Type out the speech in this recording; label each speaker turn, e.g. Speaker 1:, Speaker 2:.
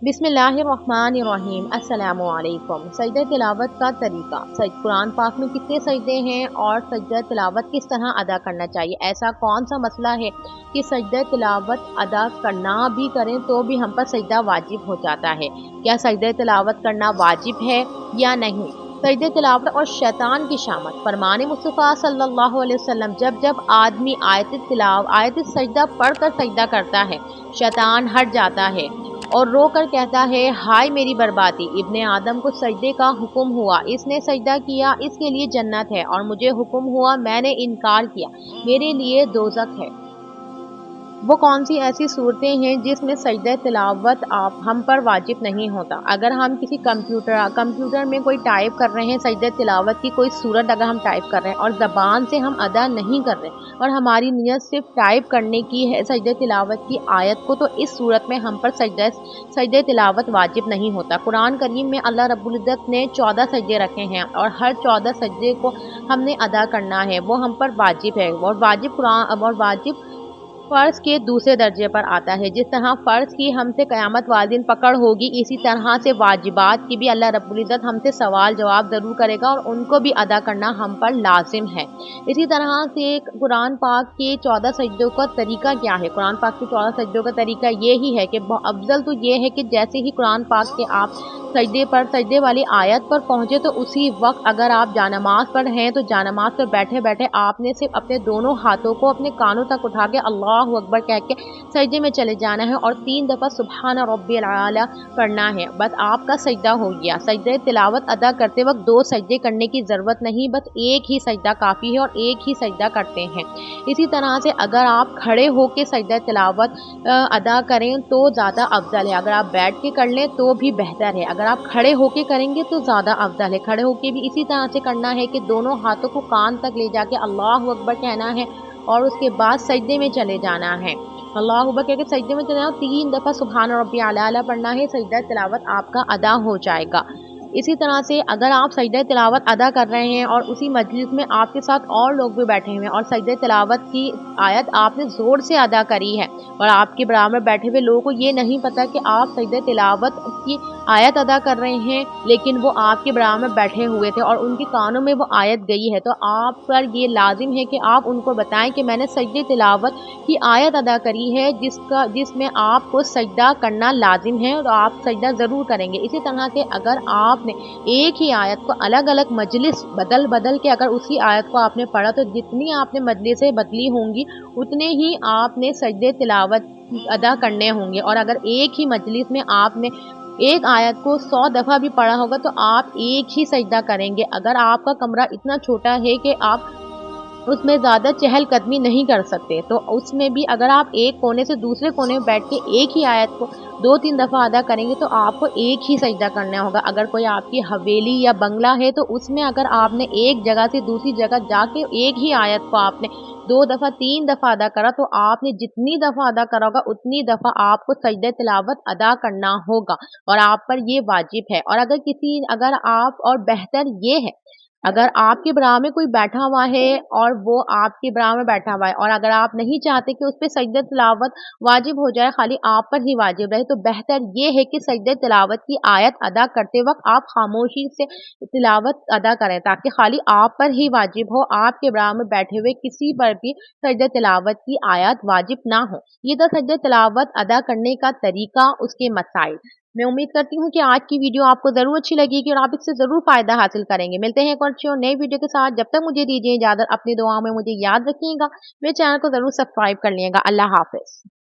Speaker 1: बिस्मिल्लाहिर्रहमानिर्रहीम। अस्सलामु अलैकुम। सजदे तिलावत का तरीका। कुरान पाक में कितने सजदे हैं और सजदे तिलावत किस तरह अदा करना चाहिए। ऐसा कौन सा मसला है कि सजदे तिलावत अदा करना भी करें तो भी हम पर सजदा वाजिब हो जाता है। क्या सजदे तिलावत करना वाजिब है या नहीं। सजदे तिलावत और शैतान की शामत। फरमाने मुस्तफ़ा सल्लल्लाहु अलैहि वसल्लम, जब जब आदमी आयत सजदा पढ़ कर सजदा करता है, शैतान हट जाता है और रो कर कहता है, हाय मेरी बर्बादी। इब्ने आदम को सजदे का हुक्म हुआ, इसने सजदा किया, इसके लिए जन्नत है, और मुझे हुक्म हुआ, मैंने इनकार किया, मेरे लिए दोज़ख है। वो कौन सी ऐसी सूरतें हैं जिसमें सजदा तिलावत आप हम पर वाजिब नहीं होता। अगर हम किसी कंप्यूटर में कोई टाइप कर रहे हैं, सजदा तिलावत की कोई सूरत अगर हम टाइप कर रहे हैं और ज़बान से हम अदा नहीं कर रहे और हमारी नियत सिर्फ टाइप करने की है सजदा तिलावत की आयत को, तो इस सूरत में हम पर सजदा तिलावत वाजिब नहीं होता। कुरान करीम में अल्लाह रब्बुल इज़्ज़त ने 14 सजदे रखे हैं और हर 14 सजदे को हमने अदा करना है, वो हम पर वाजिब है। और वाजिब फ़र्ज़ के दूसरे दर्जे पर आता है। जिस तरह फ़र्ज़ की हमसे क़यामत वाले दिन पकड़ होगी, इसी तरह से वाजिबात की भी अल्लाह रब्बुल इज़्ज़त हमसे सवाल जवाब ज़रूर करेगा और उनको भी अदा करना हम पर लाज़िम है। इसी तरह से कुरान पाक के 14 सजदों का तरीका क्या है। कुरान पाक के 14 सजदों का तरीका ये ही है कि अफ़ज़ल तो ये है कि जैसे ही कुरान पाक के आप सजदे वाली आयत पर पहुँचे तो उसी वक़्त, अगर आप जानमाज़ पर हैं तो जानमाज़ पर बैठे बैठे आपने सिर्फ अपने दोनों हाथों को अपने कानों तक उठा के अल्लाहु अकबर कह के सजदे में चले जाना है और 3 दफ़ा सुब्हान रब्बियल आला पढ़ना है। बस आपका सजदा हो गया। सजदे तिलावत अदा करते वक्त 2 सजदे करने की ज़रूरत नहीं, बस एक ही सजदा काफ़ी है और एक ही सजदा करते हैं। इसी तरह से अगर आप खड़े होके सजदा तिलावत अदा करें तो ज़्यादा अफ़ज़ल है। अगर आप बैठ के कर लें तो भी बेहतर है। अगर आप खड़े होके करेंगे तो ज़्यादा अफ़ज़ल है। खड़े होके भी इसी तरह से करना है कि दोनों हाथों को कान तक ले जाके अल्लाहु अकबर कहना है और उसके बाद सजदे में चले जाना है। अल्लाहु अकबर कह के सजदे में चले जाना, 3 दफ़ा सुब्हान रब्बियल आला पढ़ना है, सजदा तिलावत आपका अदा हो जाएगा। इसी तरह से अगर आप सजदा तिलावत अदा कर रहे हैं और उसी मजलिस में आपके साथ और लोग भी बैठे हुए हैं और सजदा तिलावत की आयत आपने ज़ोर से अदा करी है और आपके बराबर बैठे हुए लोगों को ये नहीं पता कि आप सजदा तिलावत की आयत अदा कर रहे हैं, लेकिन वो आपके बराबर बैठे हुए थे और उनके कानों में वो आयत गई है, तो आप पर ये लाजिम है कि आप उनको बताएं कि मैंने सजदा तिलावत की आयत अदा करी है जिसमें आपको सजदा करना लाजिम है और आप सजदा ज़रूर करेंगे। इसी तरह से अगर आपने एक ही आयत को अलग अलग मजलिस बदल के अगर उसी आयत को आपने पढ़ा, तो जितनी आपने मजलिसें बदली होंगी उतने ही आपने सजदे तिलावत अदा करने होंगे। और अगर एक ही मजलिस में आपने एक आयत को 100 दफ़ा भी पढ़ा होगा तो आप एक ही सजदा करेंगे। अगर आपका कमरा इतना छोटा है कि आप उसमें ज़्यादा चहलकदमी नहीं कर सकते, तो उसमें भी अगर आप एक कोने से दूसरे कोने में बैठ के एक ही आयत को 2-3 दफ़ा अदा करेंगे तो आपको एक ही सजदा करना होगा। अगर कोई आपकी हवेली या बंगला है तो उसमें अगर आपने एक जगह से दूसरी जगह जाके एक ही आयत को आपने 2 दफ़ा 3 दफ़ा अदा करा, तो आपने जितनी दफ़ा अदा करा होगा उतनी दफ़ा आपको सजदा तिलावत अदा करना होगा और आप पर ये वाजिब है। और अगर आप और बेहतर ये है, अगर आपके बराबर में कोई बैठा हुआ है और वो आपके बराबर में बैठा हुआ है और अगर आप नहीं चाहते कि उस पे सजदा तिलावत वाजिब हो जाए, खाली आप पर ही वाजिब रहे, तो बेहतर ये है कि सजदा तिलावत की आयत अदा करते वक्त आप खामोशी से तिलावत अदा करें ताकि खाली आप पर ही वाजिब हो, आपके बराबर में बैठे हुए किसी पर भी सजदा तिलावत की आयत वाजिब ना हो। ये था सजदा तिलावत अदा करने का तरीका, उसके मसाइल। मैं उम्मीद करती हूँ कि आज की वीडियो आपको ज़रूर अच्छी लगेगी और आप इससे ज़रूर फ़ायदा हासिल करेंगे। मिलते हैं एक और अच्छी और नई वीडियो के साथ। जब तक मुझे दीजिए इजाज़त, अपनी दुआओं में मुझे याद रखिएगा। मेरे चैनल को ज़रूर सब्सक्राइब कर लिएगा। अल्लाह हाफ़िज़।